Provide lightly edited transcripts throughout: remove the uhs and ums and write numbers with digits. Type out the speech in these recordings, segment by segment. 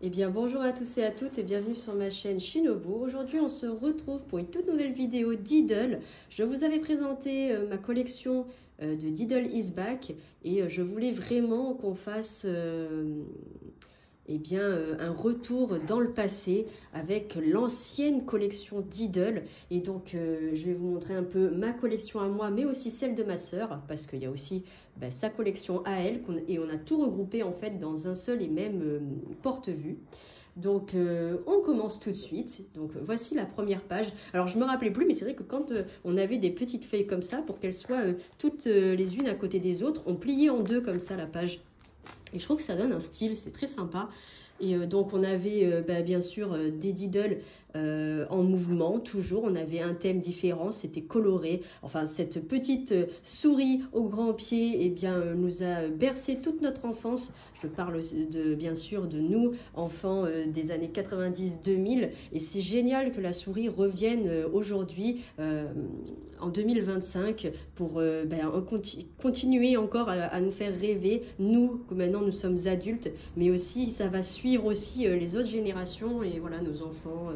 Eh bien bonjour à tous et à toutes et bienvenue sur ma chaîne Shinobu. Aujourd'hui on se retrouve pour une toute nouvelle vidéo Diddle. Je vous avais présenté ma collection de Diddle is Back et je voulais vraiment qu'on fasse un retour dans le passé avec l'ancienne collection Diddle. Et donc je vais vous montrer un peu ma collection à moi mais aussi celle de ma sœur parce qu'il y a aussi sa collection à elle et on a tout regroupé en fait dans un seul et même porte-vue. Donc on commence tout de suite. Donc voici la première page. Alors je me rappelais plus, mais c'est vrai que quand on avait des petites feuilles comme ça, pour qu'elles soient toutes les unes à côté des autres, on pliait en deux comme ça la page. Et je trouve que ça donne un style, c'est très sympa. Et donc on avait bien sûr des Diddle en mouvement, toujours. On avait un thème différent, c'était coloré. Enfin, cette petite souris au grand pied, eh bien, nous a bercé toute notre enfance. Je parle bien sûr de nous, enfants des années 90-2000. Et c'est génial que la souris revienne aujourd'hui, en 2025, pour continuer encore à nous faire rêver. Nous, que maintenant nous sommes adultes, mais aussi ça va suivre aussi les autres générations et voilà, nos enfants,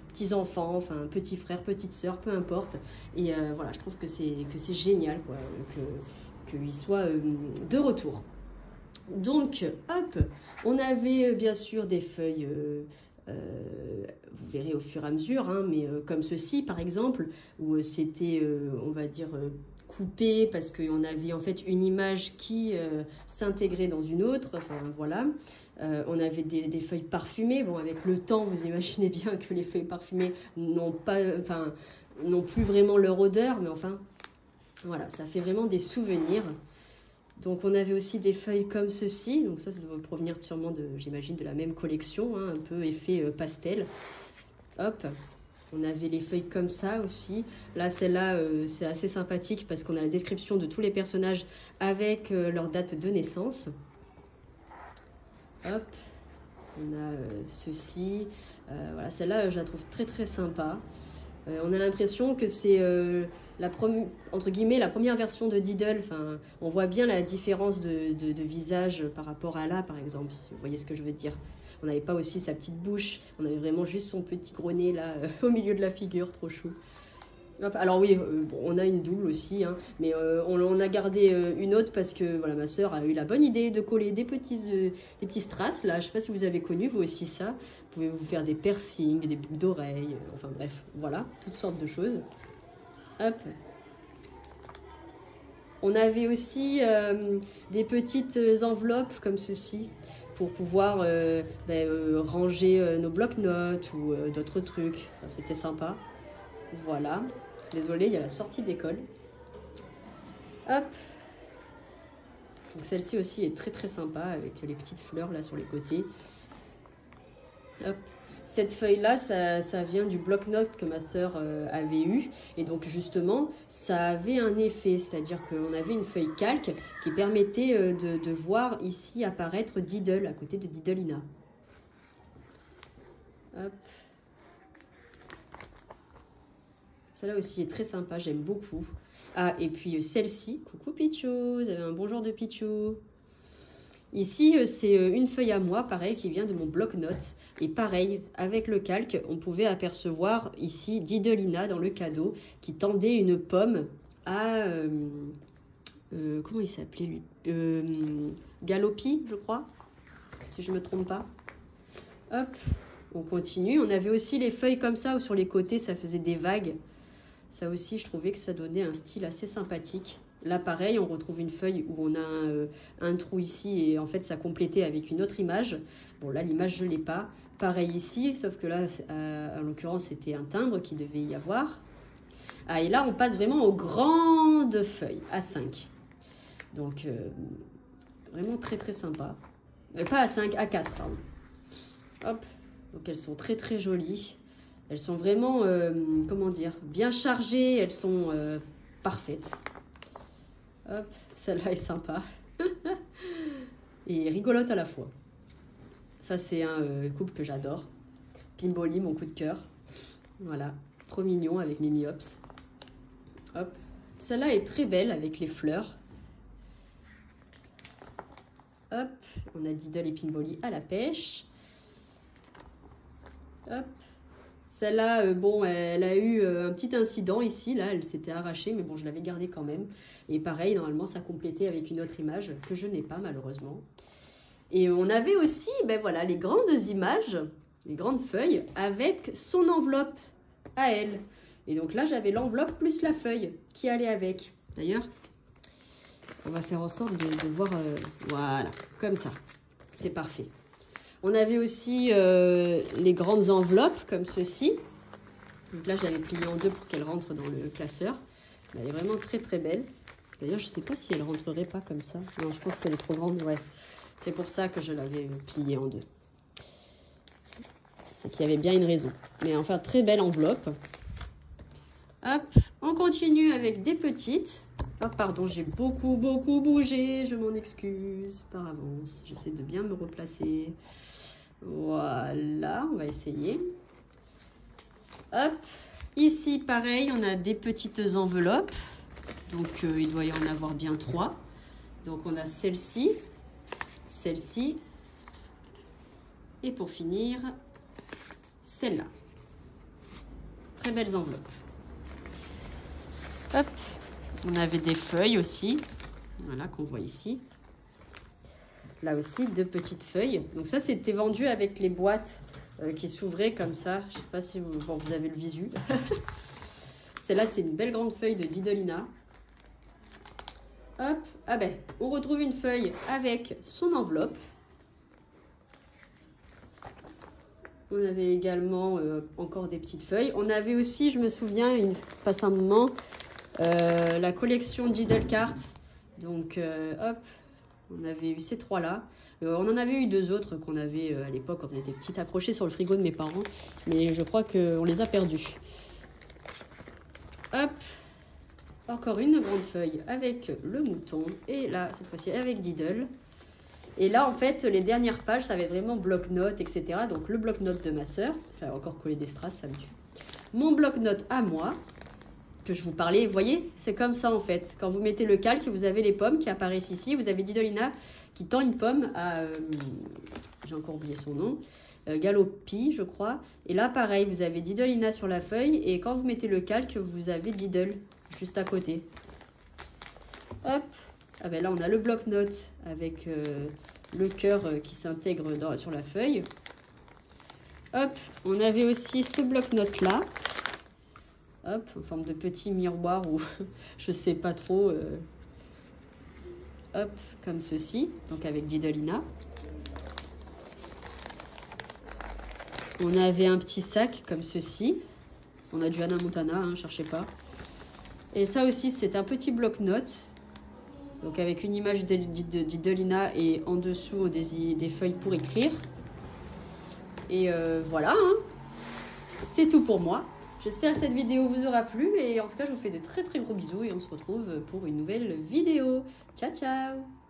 petits-enfants, enfin petits frères, petites sœurs, peu importe. Et voilà, je trouve que c'est génial quoi, qu'ils soient de retour. Donc, hop, on avait bien sûr des feuilles, vous verrez au fur et à mesure, hein, mais comme ceci par exemple, où c'était, on va dire, coupé parce qu'on avait en fait une image qui s'intégrait dans une autre, enfin voilà. On avait des feuilles parfumées. Bon, avec le temps, vous imaginez bien que les feuilles parfumées n'ont plus vraiment leur odeur, mais enfin, voilà, ça fait vraiment des souvenirs. Donc, on avait aussi des feuilles comme ceci. Donc, ça doit provenir sûrement j'imagine, de la même collection, hein, un peu effet pastel. Hop. On avait les feuilles comme ça aussi. Là, celle-là, c'est assez sympathique parce qu'on a la description de tous les personnages avec leur date de naissance. Hop, on a ceci. Voilà, celle-là, je la trouve très très sympa. On a l'impression que c'est entre guillemets la première version de Diddle. Enfin, on voit bien la différence de visage par rapport à là, par exemple. Vous voyez ce que je veux dire. On n'avait pas aussi sa petite bouche. On avait vraiment juste son petit gros nez là au milieu de la figure, trop chou. Hop, alors oui, bon, on a une double aussi, hein, mais on a gardé une autre parce que voilà, ma soeur a eu la bonne idée de coller des petits strass là. Je sais pas si vous avez connu vous aussi ça. Vous pouvez vous faire des piercings, des boucles d'oreilles, enfin bref, voilà, toutes sortes de choses. Hop. On avait aussi des petites enveloppes comme ceci pour pouvoir ranger nos blocs-notes ou d'autres trucs. Enfin, c'était sympa. Voilà. Désolée, il y a la sortie d'école. Hop. Donc celle-ci aussi est très très sympa avec les petites fleurs là sur les côtés. Hop. Cette feuille-là, ça vient du bloc-notes que ma sœur avait eu. Et donc justement, ça avait un effet. C'est-à-dire qu'on avait une feuille calque qui permettait de voir ici apparaître Diddle à côté de Diddleina. Hop. Celle-là aussi est très sympa, j'aime beaucoup. Ah, et puis celle-ci, coucou Pichou, vous avez un bon genre de Pichou. Ici, c'est une feuille à moi, pareil, qui vient de mon bloc-notes. Et pareil, avec le calque, on pouvait apercevoir ici Diddleina dans le cadeau, qui tendait une pomme à... comment il s'appelait lui, Galopi, je crois, si je ne me trompe pas. Hop, on continue. On avait aussi les feuilles comme ça, où sur les côtés, ça faisait des vagues. Ça aussi, je trouvais que ça donnait un style assez sympathique. Là, pareil, on retrouve une feuille où on a un trou ici et en fait, ça complétait avec une autre image. Bon, là, l'image, je ne l'ai pas. Pareil ici, sauf que là, en l'occurrence, c'était un timbre qui devait y avoir. Ah, et là, on passe vraiment aux grandes feuilles, A5. Donc, vraiment très, très sympa. Pas A5, A4, pardon. Hop, donc elles sont très, très jolies. Elles sont vraiment, comment dire, bien chargées, elles sont parfaites. Hop, celle-là est sympa. Et rigolote à la fois. Ça, c'est un couple que j'adore. Pimboli, mon coup de cœur. Voilà, trop mignon avec Mimi Hops. Hop, celle-là est très belle avec les fleurs. Hop, on a Diddle et Pimboli à la pêche. Hop. Celle-là, bon, elle a eu un petit incident ici, là, elle s'était arrachée, mais bon, je l'avais gardée quand même. Et pareil, normalement, ça complétait avec une autre image que je n'ai pas, malheureusement. Et on avait aussi, ben voilà, les grandes images, les grandes feuilles, avec son enveloppe à elle. Et donc là, j'avais l'enveloppe plus la feuille qui allait avec. D'ailleurs, on va faire en sorte de voir, voilà, comme ça. C'est parfait. On avait aussi les grandes enveloppes comme ceci. Donc là, je l'avais pliée en deux pour qu'elle rentre dans le classeur. Elle est vraiment très très belle. D'ailleurs, je ne sais pas si elle rentrerait pas comme ça. Non, je pense qu'elle est trop grande, ouais. C'est pour ça que je l'avais pliée en deux. C'est qu'il y avait bien une raison. Mais enfin, très belle enveloppe. Hop, on continue avec des petites. Oh, pardon, j'ai beaucoup bougé. Je m'en excuse par avance. J'essaie de bien me replacer. Voilà, on va essayer. Hop, ici, pareil, on a des petites enveloppes. Donc, il doit y en avoir bien 3. Donc, on a celle-ci, celle-ci. Et pour finir, celle-là. Très belles enveloppes. Hop, on avait des feuilles aussi. Voilà, qu'on voit ici. Là aussi, 2 petites feuilles. Donc ça, c'était vendu avec les boîtes qui s'ouvraient comme ça. Je ne sais pas si vous, bon, vous avez le visu. Celle-là, c'est une belle grande feuille de Didolina. Hop, ah ben, on retrouve une feuille avec son enveloppe. On avait également encore des petites feuilles. On avait aussi, je me souviens, il passe un moment, la collection Diddle Cards. Donc, hop, on avait eu ces 3-là. On en avait eu 2 autres qu'on avait à l'époque, quand on était petite, accrochés sur le frigo de mes parents. Mais je crois qu'on les a perdus. Hop, encore une grande feuille avec le mouton. Et là, cette fois-ci, avec Diddle. Et là, en fait, les dernières pages, ça va être vraiment bloc-notes, etc. Donc, le bloc-notes de ma sœur. J'avais encore collé des strass, ça me tue. Mon bloc-notes à moi, que je vous parlais. Vous voyez, c'est comme ça, en fait. Quand vous mettez le calque, vous avez les pommes qui apparaissent ici. Vous avez Didolina qui tend une pomme à... j'ai encore oublié son nom. Galopi, je crois. Et là, pareil, vous avez Didolina sur la feuille. Et quand vous mettez le calque, vous avez Diddle juste à côté. Hop. Ah ben là, on a le bloc-notes avec le cœur qui s'intègre sur la feuille. Hop, on avait aussi ce bloc-notes là. Hop, en forme de petit miroir ou je sais pas trop. Hop, comme ceci, donc avec Didolina. On avait un petit sac comme ceci. On a du Hannah Montana, hein, cherchez pas. Et ça aussi, c'est un petit bloc-notes. Donc avec une image de Didolina et en dessous des feuilles pour écrire. Et voilà, hein. C'est tout pour moi. J'espère que cette vidéo vous aura plu. Et en tout cas, je vous fais de très très gros bisous et on se retrouve pour une nouvelle vidéo. Ciao, ciao!